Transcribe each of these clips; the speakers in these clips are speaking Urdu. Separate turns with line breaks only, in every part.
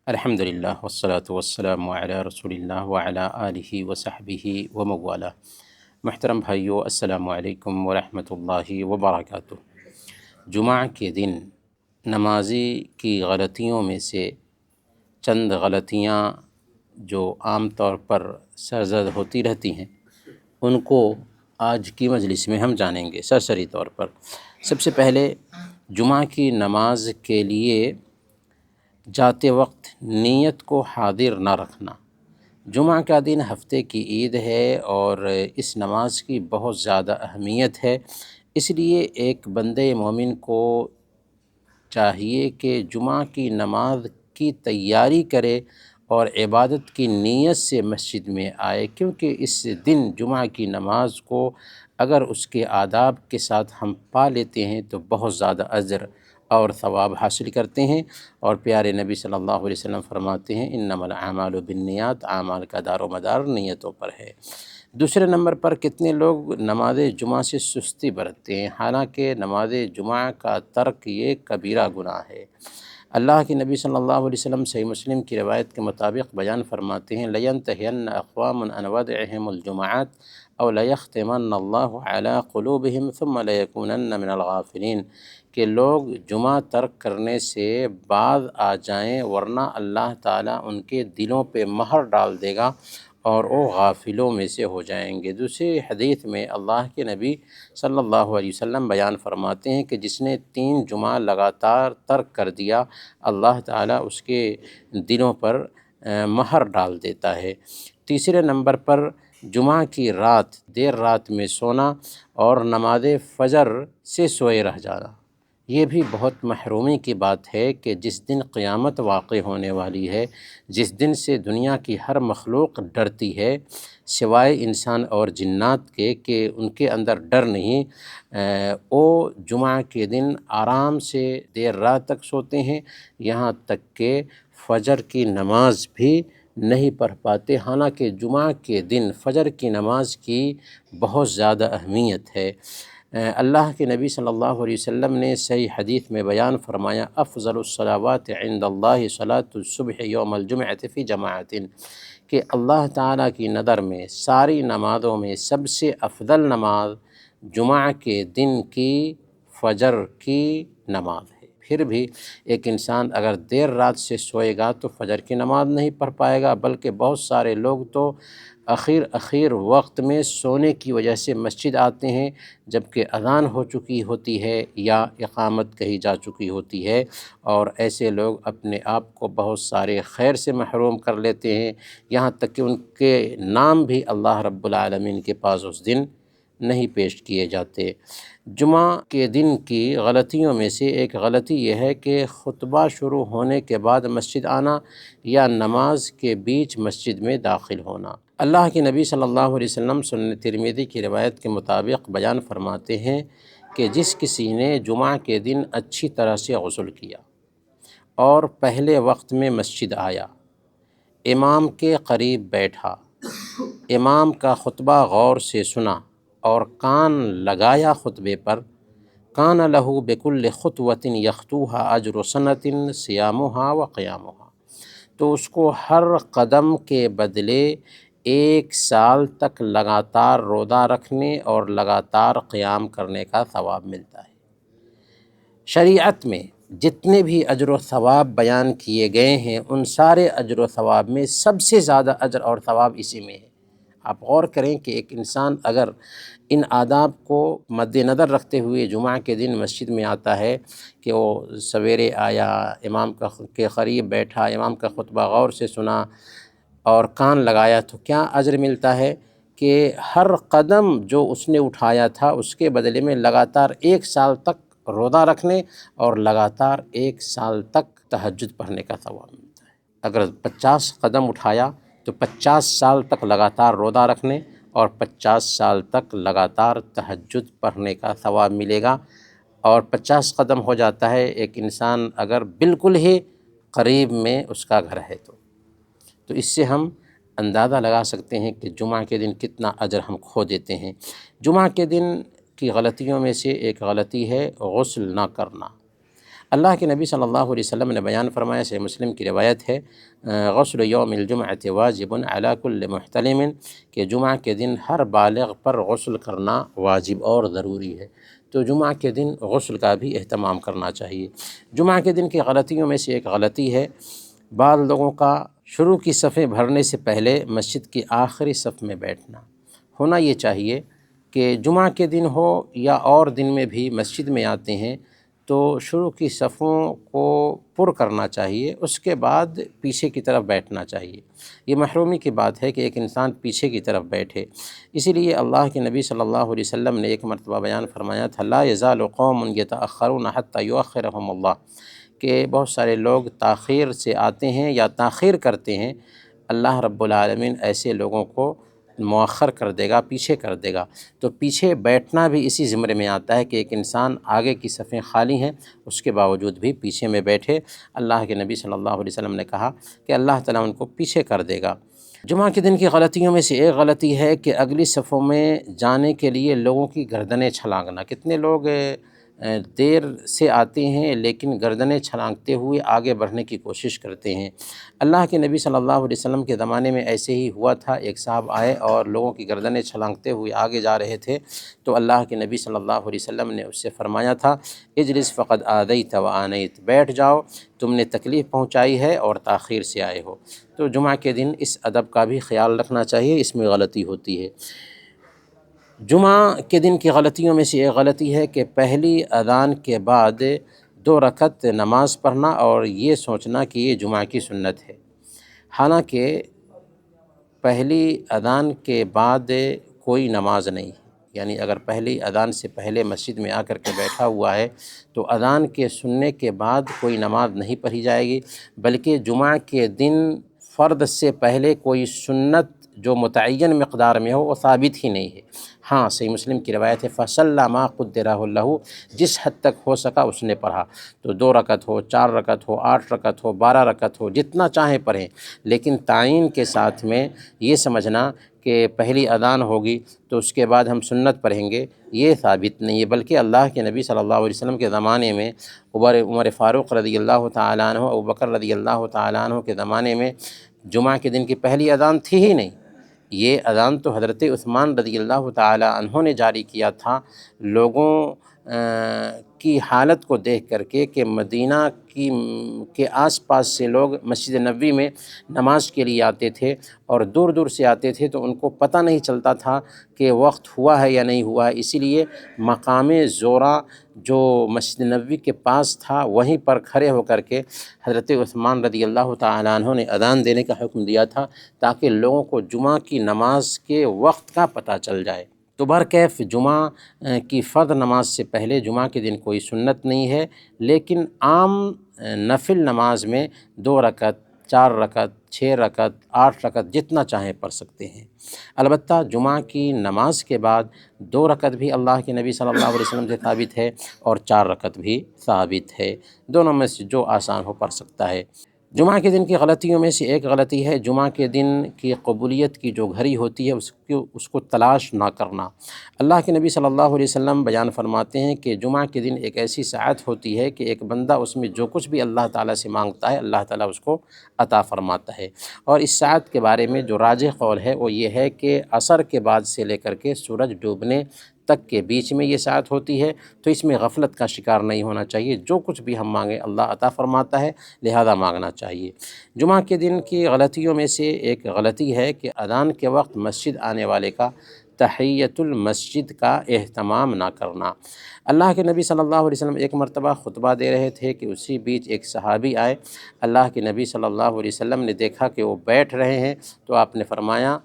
الحمدللہ والصلاة والسلام علی رسول اللہ وعلی آلہ وصحبہ وموالا۔ محترم بھائیو، السلام علیکم ورحمۃ اللہ وبرکاتہ۔ جمعہ کے دن نمازی کی غلطیوں میں سے چند غلطیاں جو عام طور پر سرزد ہوتی رہتی ہیں، ان کو آج کی مجلس میں ہم جانیں گے سرسری طور پر۔ سب سے پہلے جمعہ کی نماز کے لیے جاتے وقت نیت کو حاضر نہ رکھنا۔ جمعہ کا دن ہفتے کی عید ہے اور اس نماز کی بہت زیادہ اہمیت ہے، اس لیے ایک بندے مومن کو چاہیے کہ جمعہ کی نماز کی تیاری کرے اور عبادت کی نیت سے مسجد میں آئے، کیونکہ اس دن جمعہ کی نماز کو اگر اس کے آداب کے ساتھ ہم پا لیتے ہیں تو بہت زیادہ اجر اور ثواب حاصل کرتے ہیں۔ اور پیارے نبی صلی اللہ علیہ وسلم فرماتے ہیں انما الاعمال بالنیات، اعمال کا دار و مدار نیتوں پر ہے۔ دوسرے نمبر پر کتنے لوگ نماز جمعہ سے سستی برتتے ہیں، حالانکہ نماز جمعہ کا ترک یہ کبیرہ گناہ ہے۔ اللہ کے نبی صلی اللہ علیہ وسلم صحیح مسلم کی روایت کے مطابق بیان فرماتے ہیں لَيَنْتَهِيَنَّ أَقْوَامٌ عَنْ وَدْعِهِمُ الْجُمَعَاتِ أَوْ لَيَخْتِمَنَّ اللَّهُ عَلَىٰ قُلُوبِهِمْ ثُمَّ لَيَكُونَنَّ مِنَ الْغَافِلِينَ، کہ لوگ جمعہ ترک کرنے سے بعد آ جائیں ورنہ اللہ تعالیٰ ان کے دلوں پہ مہر ڈال دے گا اور وہ غافلوں میں سے ہو جائیں گے۔ دوسری حدیث میں اللہ کے نبی صلی اللہ علیہ وسلم بیان فرماتے ہیں کہ جس نے 3 جمعہ لگاتار ترک کر دیا، اللہ تعالیٰ اس کے دلوں پر مہر ڈال دیتا ہے۔ تیسرے نمبر پر جمعہ کی رات دیر رات میں سونا اور نماز فجر سے سوئے رہ جانا، یہ بھی بہت محرومی کی بات ہے کہ جس دن قیامت واقع ہونے والی ہے، جس دن سے دنیا کی ہر مخلوق ڈرتی ہے سوائے انسان اور جنات کے، کہ ان کے اندر ڈر نہیں، وہ جمعہ کے دن آرام سے دیر رات تک سوتے ہیں، یہاں تک کہ فجر کی نماز بھی نہیں پڑھ پاتے، حالانکہ جمعہ کے دن فجر کی نماز کی بہت زیادہ اہمیت ہے۔ اللہ کے نبی صلی اللہ علیہ وسلم نے صحیح حدیث میں بیان فرمایا افضل الصلوات عند اللہ صلاۃ الصبح یوم الجمعۃ فی جماعۃ، کہ اللہ تعالیٰ کی نظر میں ساری نمازوں میں سب سے افضل نماز جمعہ کے دن کی فجر کی نماز ہے۔ پھر بھی ایک انسان اگر دیر رات سے سوئے گا تو فجر کی نماز نہیں پڑھ پائے گا، بلکہ بہت سارے لوگ تو اخیر وقت میں سونے کی وجہ سے مسجد آتے ہیں جبکہ اذان ہو چکی ہوتی ہے یا اقامت کہی جا چکی ہوتی ہے، اور ایسے لوگ اپنے آپ کو بہت سارے خیر سے محروم کر لیتے ہیں، یہاں تک کہ ان کے نام بھی اللہ رب العالمین کے پاس اس دن نہیں پیش کیے جاتے۔ جمعہ کے دن کی غلطیوں میں سے ایک غلطی یہ ہے کہ خطبہ شروع ہونے کے بعد مسجد آنا یا نماز کے بیچ مسجد میں داخل ہونا۔ اللہ کے نبی صلی اللہ علیہ وسلم سنن ترمذی کی روایت کے مطابق بیان فرماتے ہیں کہ جس کسی نے جمعہ کے دن اچھی طرح سے غسل کیا اور پہلے وقت میں مسجد آیا، امام کے قریب بیٹھا، امام کا خطبہ غور سے سنا اور کان لگایا خطبے پر، کان لہ بکل خطوۃ یخطوها اجر سنۃ صیامها و قیامها، تو اس کو ہر قدم کے بدلے 1 سال تک لگاتار روزہ رکھنے اور لگاتار قیام کرنے کا ثواب ملتا ہے۔ شریعت میں جتنے بھی اجر و ثواب بیان کیے گئے ہیں، ان سارے اجر و ثواب میں سب سے زیادہ اجر اور ثواب اسی میں ہے۔ آپ غور کریں کہ ایک انسان اگر ان آداب کو مد نظر رکھتے ہوئے جمعہ کے دن مسجد میں آتا ہے کہ وہ سویرے آیا، امام کے قریب بیٹھا، امام کا خطبہ غور سے سنا اور کان لگایا، تو کیا اجر ملتا ہے کہ ہر قدم جو اس نے اٹھایا تھا اس کے بدلے میں لگاتار 1 سال تک روزہ رکھنے اور لگاتار 1 سال تک تہجد پڑھنے کا ثواب ملتا ہے۔ اگر 50 قدم اٹھایا تو 50 سال تک لگاتار روزہ رکھنے اور 50 سال تک لگاتار تہجد پڑھنے کا ثواب ملے گا۔ اور 50 قدم ہو جاتا ہے ایک انسان اگر بالکل ہی قریب میں اس کا گھر ہے تو اس سے ہم اندازہ لگا سکتے ہیں کہ جمعہ کے دن کتنا اجر ہم کھو دیتے ہیں۔ جمعہ کے دن کی غلطیوں میں سے ایک غلطی ہے غسل نہ کرنا۔ اللہ کے نبی صلی اللہ علیہ وسلم نے بیان فرمایا، صحیح مسلم کی روایت ہے، غسل یوم الجمعۃ واجب علی کل محتلم، کہ جمعہ کے دن ہر بالغ پر غسل کرنا واجب اور ضروری ہے۔ تو جمعہ کے دن غسل کا بھی اہتمام کرنا چاہیے۔ جمعہ کے دن کی غلطیوں میں سے ایک غلطی ہے بعض لوگوں کا شروع کی صفیں بھرنے سے پہلے مسجد کی آخری صف میں بیٹھنا۔ ہونا یہ چاہیے کہ جمعہ کے دن ہو یا اور دن میں بھی مسجد میں آتے ہیں تو شروع کی صفوں کو پر کرنا چاہیے، اس کے بعد پیچھے کی طرف بیٹھنا چاہیے۔ یہ محرومی کی بات ہے کہ ایک انسان پیچھے کی طرف بیٹھے۔ اسی لیے اللہ کے نبی صلی اللہ علیہ وسلم نے ایک مرتبہ بیان فرمایا تھا، لا یزال قوم یتأخرون حتی یؤخرهم اللہ، کہ بہت سارے لوگ تاخیر سے آتے ہیں یا تاخیر کرتے ہیں، اللہ رب العالمین ایسے لوگوں کو مؤخر کر دے گا، پیچھے کر دے گا۔ تو پیچھے بیٹھنا بھی اسی زمرے میں آتا ہے کہ ایک انسان آگے کی صفیں خالی ہیں اس کے باوجود بھی پیچھے میں بیٹھے۔ اللہ کے نبی صلی اللہ علیہ وسلم نے کہا کہ اللہ تعالیٰ ان کو پیچھے کر دے گا۔ جمعہ کے دن کی غلطیوں میں سے ایک غلطی ہے کہ اگلی صفوں میں جانے کے لیے لوگوں کی گردنیں چھلانگنا۔ کتنے لوگ دیر سے آتے ہیں لیکن گردنیں چھلانگتے ہوئے آگے بڑھنے کی کوشش کرتے ہیں۔ اللہ کے نبی صلی اللہ علیہ وسلم کے زمانے میں ایسے ہی ہوا تھا، ایک صاحب آئے اور لوگوں کی گردنیں چھلانگتے ہوئے آگے جا رہے تھے، تو اللہ کے نبی صلی اللہ علیہ وسلم نے اس سے فرمایا تھا، اجلس فقد آذیت وآنیت، بیٹھ جاؤ، تم نے تکلیف پہنچائی ہے اور تاخیر سے آئے ہو۔ تو جمعہ کے دن اس ادب کا بھی خیال رکھنا چاہیے، اس میں غلطی ہوتی ہے۔ جمعہ کے دن کی غلطیوں میں سے ایک غلطی ہے کہ پہلی اذان کے بعد 2 رکعت نماز پڑھنا اور یہ سوچنا کہ یہ جمعہ کی سنت ہے۔ حالانکہ پہلی اذان کے بعد کوئی نماز نہیں ہے، یعنی اگر پہلی اذان سے پہلے مسجد میں آ کر کے بیٹھا ہوا ہے تو اذان کے سننے کے بعد کوئی نماز نہیں پڑھی جائے گی، بلکہ جمعہ کے دن فرض سے پہلے کوئی سنت جو متعین مقدار میں ہو وہ ثابت ہی نہیں ہے۔ ہاں، صحیح مسلم کی روایت ہے، فَصَلَّى مَا قُدِّرَ لَهُ، جس حد تک ہو سکا اس نے پڑھا، تو 2 رکعت ہو، 4 رکعت ہو، 8 رکعت ہو، 12 رکعت ہو، جتنا چاہیں پڑھیں، لیکن تعین کے ساتھ میں یہ سمجھنا کہ پہلی اذان ہوگی تو اس کے بعد ہم سنت پڑھیں گے، یہ ثابت نہیں ہے۔ بلکہ اللہ کے نبی صلی اللہ علیہ وسلم کے زمانے میں عمر فاروق رضی اللہ تعالیٰ عنہ، ابوبکر رضی اللہ تعالیٰ عنہ کے زمانے میں جمعہ کے دن کی پہلی اذان تھی ہی نہیں۔ یہ اذان تو حضرت عثمان رضی اللہ تعالیٰ عنہ نے جاری کیا تھا، لوگوں کی حالت کو دیکھ کر کے مدینہ کے آس پاس سے لوگ مسجد نبوی میں نماز کے لیے آتے تھے اور دور دور سے آتے تھے، تو ان کو پتہ نہیں چلتا تھا کہ وقت ہوا ہے یا نہیں ہوا ہے۔ اسی لیے مقام زورا جو مسجد نبوی کے پاس تھا وہیں پر کھڑے ہو کر کے حضرت عثمان رضی اللہ تعالیٰ عنہ نے اذان دینے کا حکم دیا تھا تاکہ لوگوں کو جمعہ کی نماز کے وقت کا پتہ چل جائے۔ تو برکیف جمعہ کی فرض نماز سے پہلے جمعہ کے دن کوئی سنت نہیں ہے، لیکن عام نفل نماز میں 2 رکعت، 4 رکعت، 6 رکعت، 8 رکعت جتنا چاہیں پڑھ سکتے ہیں۔ البتہ جمعہ کی نماز کے بعد 2 رکعت بھی اللہ کے نبی صلی اللہ علیہ وسلم سے ثابت ہے اور 4 رکعت بھی ثابت ہے، دونوں میں سے جو آسان ہو پڑھ سکتا ہے۔ جمعہ کے دن کی غلطیوں میں سے ایک غلطی ہے جمعہ کے دن کی قبولیت کی جو گھڑی ہوتی ہے اس کو تلاش نہ کرنا۔ اللہ کے نبی صلی اللہ علیہ وسلم بیان فرماتے ہیں کہ جمعہ کے دن ایک ایسی ساعت ہوتی ہے کہ ایک بندہ اس میں جو کچھ بھی اللہ تعالیٰ سے مانگتا ہے اللہ تعالیٰ اس کو عطا فرماتا ہے۔ اور اس ساعت کے بارے میں جو راجح قول ہے وہ یہ ہے کہ عصر کے بعد سے لے کر کے سورج ڈوبنے تک کے بیچ میں یہ ساعت ہوتی ہے، تو اس میں غفلت کا شکار نہیں ہونا چاہیے۔ جو کچھ بھی ہم مانگیں اللہ عطا فرماتا ہے، لہذا مانگنا چاہیے۔ جمعہ کے دن کی غلطیوں میں سے ایک غلطی ہے کہ اذان کے وقت مسجد آنے والے کا تحیۃ المسجد کا اہتمام نہ کرنا۔ اللہ کے نبی صلی اللہ علیہ وسلم ایک مرتبہ خطبہ دے رہے تھے کہ اسی بیچ ایک صحابی آئے، اللہ کے نبی صلی اللہ علیہ وسلم نے دیکھا کہ وہ بیٹھ رہے ہیں تو آپ نے فرمایا،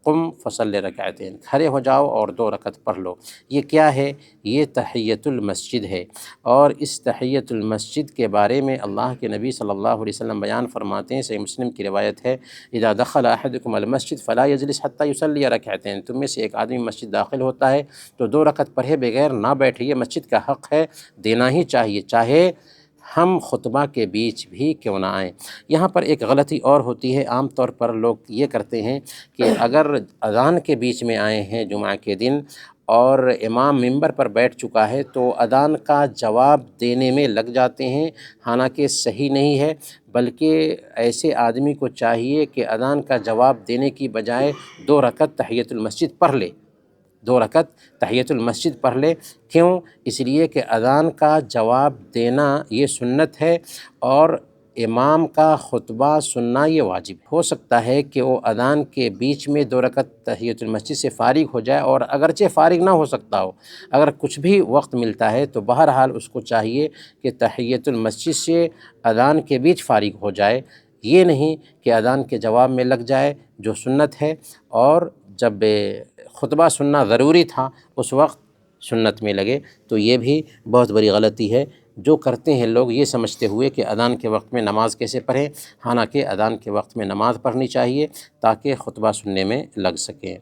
قم فصلی رکعتین، کھڑے ہو جاؤ اور 2 رکعت پڑھ لو۔ یہ کیا ہے؟ یہ تحیۃ المسجد ہے، اور اس تحیۃ المسجد کے بارے میں اللہ کے نبی صلی اللہ علیہ وسلم بیان فرماتے ہیں، صحیح مسلم کی روایت ہے، اذا دخل احدکم المسجد فلا یجلس حتی یصلی رکعتین، تم میں سے ایک آدمی مسجد داخل ہوتا ہے تو 2 رکعت پڑھے بغیر نہ بیٹھے، یہ مسجد کا حق ہے، دینا ہی چاہیے، چاہے ہم خطبہ کے بیچ بھی کیوں نہ آئیں۔ یہاں پر ایک غلطی اور ہوتی ہے، عام طور پر لوگ یہ کرتے ہیں کہ اگر اذان کے بیچ میں آئے ہیں جمعہ کے دن اور امام ممبر پر بیٹھ چکا ہے تو اذان کا جواب دینے میں لگ جاتے ہیں، حالانکہ صحیح نہیں ہے، بلکہ ایسے آدمی کو چاہیے کہ اذان کا جواب دینے کی بجائے 2 رکعت تحیۃ المسجد پڑھ لے، 2 رکعت تحیۃ المسجد پڑھ لے۔ کیوں؟ اس لیے کہ اذان کا جواب دینا یہ سنت ہے اور امام کا خطبہ سننا یہ واجب ہے۔ ہو سکتا ہے کہ وہ اذان کے بیچ میں 2 رکعت تحیۃ المسجد سے فارغ ہو جائے، اور اگرچہ فارغ نہ ہو سکتا ہو، اگر کچھ بھی وقت ملتا ہے تو بہرحال اس کو چاہیے کہ تحیۃ المسجد سے اذان کے بیچ فارغ ہو جائے، یہ نہیں کہ اذان کے جواب میں لگ جائے جو سنت ہے، اور جب خطبہ سننا ضروری تھا اس وقت سنت میں لگے، تو یہ بھی بہت بڑی غلطی ہے جو کرتے ہیں لوگ، یہ سمجھتے ہوئے کہ اذان کے وقت میں نماز کیسے پڑھیں، حالانکہ اذان کے وقت میں نماز پڑھنی چاہیے تاکہ خطبہ سننے میں لگ سکیں۔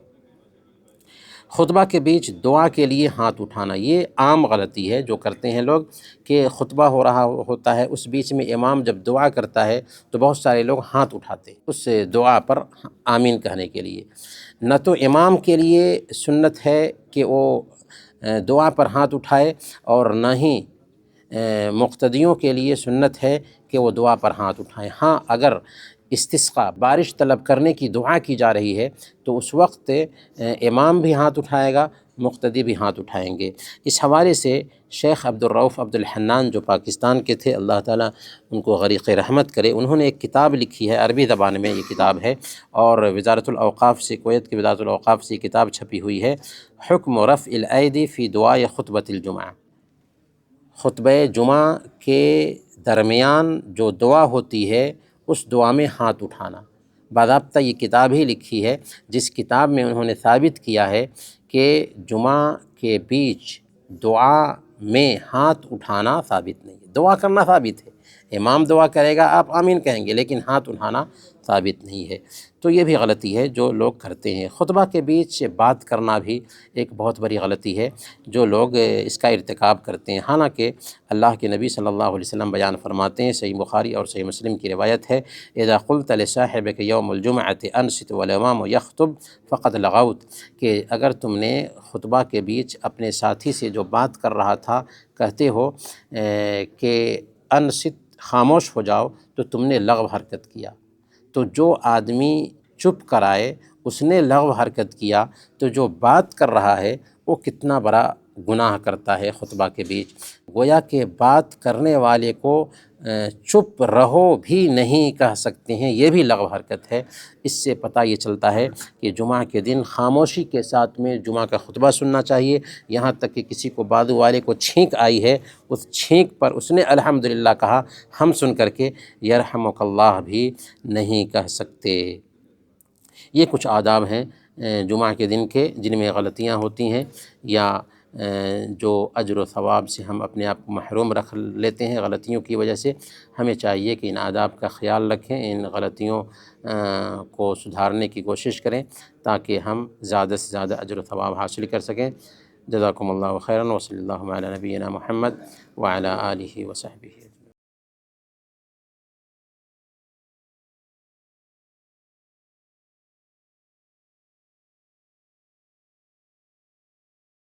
خطبہ کے بیچ دعا کے لیے ہاتھ اٹھانا، یہ عام غلطی ہے جو کرتے ہیں لوگ، کہ خطبہ ہو رہا ہوتا ہے، اس بیچ میں امام جب دعا کرتا ہے تو بہت سارے لوگ ہاتھ اٹھاتے ہیں اس دعا پر آمین کہنے کے لیے۔ نہ تو امام کے لیے سنت ہے کہ وہ دعا پر ہاتھ اٹھائے، اور نہ ہی مقتدیوں کے لیے سنت ہے کہ وہ دعا پر ہاتھ اٹھائیں۔ ہاں، اگر استسقاء بارش طلب کرنے کی دعا کی جا رہی ہے تو اس وقت امام بھی ہاتھ اٹھائے گا، مقتدی بھی ہاتھ اٹھائیں گے۔ اس حوالے سے شیخ عبدالرؤف عبدالحنان جو پاکستان کے تھے، اللہ تعالیٰ ان کو غریق رحمت کرے، انہوں نے ایک کتاب لکھی ہے، عربی زبان میں یہ کتاب ہے، اور وزارت الاوقاف سے، کویت کی وزارت الاوقاف سے یہ کتاب چھپی ہوئی ہے، حکم رفع الایدی فی دعاء خطبۃ الجمعہ۔ خطبہ جمعہ کے درمیان جو دعا ہوتی ہے اس دعا میں ہاتھ اٹھانا، باضابطہ یہ کتاب ہی لکھی ہے جس کتاب میں انہوں نے ثابت کیا ہے کہ جمعہ کے بیچ دعا میں ہاتھ اٹھانا ثابت نہیں ہے، دعا کرنا ثابت ہے، امام دعا کرے گا آپ آمین کہیں گے، لیکن ہاتھ اٹھانا ثابت نہیں ہے۔ تو یہ بھی غلطی ہے جو لوگ کرتے ہیں۔ خطبہ کے بیچ بات کرنا بھی ایک بہت بڑی غلطی ہے جو لوگ اس کا ارتکاب کرتے ہیں، حالانکہ اللہ کے نبی صلی اللہ علیہ وسلم بیان فرماتے ہیں، صحیح بخاری اور صحیح مسلم کی روایت ہے، اذا قلت لصاحبک یوم الجمعۃ انصت والامام یخطب فقد لغوت، کہ اگر تم نے خطبہ کے بیچ اپنے ساتھی سے جو بات کر رہا تھا کہتے ہو کہ انصت، خاموش ہو جاؤ، تو تم نے لغو حرکت کیا۔ تو جو آدمی چپ کرائے اس نے لغو حرکت کیا، تو جو بات کر رہا ہے وہ کتنا بڑا گناہ کرتا ہے خطبہ کے بیچ۔ گویا کہ بات کرنے والے کو چپ رہو بھی نہیں کہہ سکتے ہیں، یہ بھی لغو حرکت ہے۔ اس سے پتہ یہ چلتا ہے کہ جمعہ کے دن خاموشی کے ساتھ میں جمعہ کا خطبہ سننا چاہیے، یہاں تک کہ کسی کو بازو والے کو چھینک آئی ہے، اس چھینک پر اس نے الحمدللہ کہا، ہم سن کر کے یرحمک اللہ بھی نہیں کہہ سکتے۔ یہ کچھ آداب ہیں جمعہ کے دن کے جن میں غلطیاں ہوتی ہیں، یا جو اجر و ثواب سے ہم اپنے آپ کو محروم رکھ لیتے ہیں غلطیوں کی وجہ سے۔ ہمیں چاہیے کہ ان آداب کا خیال رکھیں، ان غلطیوں کو سدھارنے کی کوشش کریں تاکہ ہم زیادہ سے زیادہ اجر و ثواب حاصل کر سکیں۔ جزاکم اللہ خیراً، وصلی اللہ علی نبینا محمد وعلی آلہ وصحبہ۔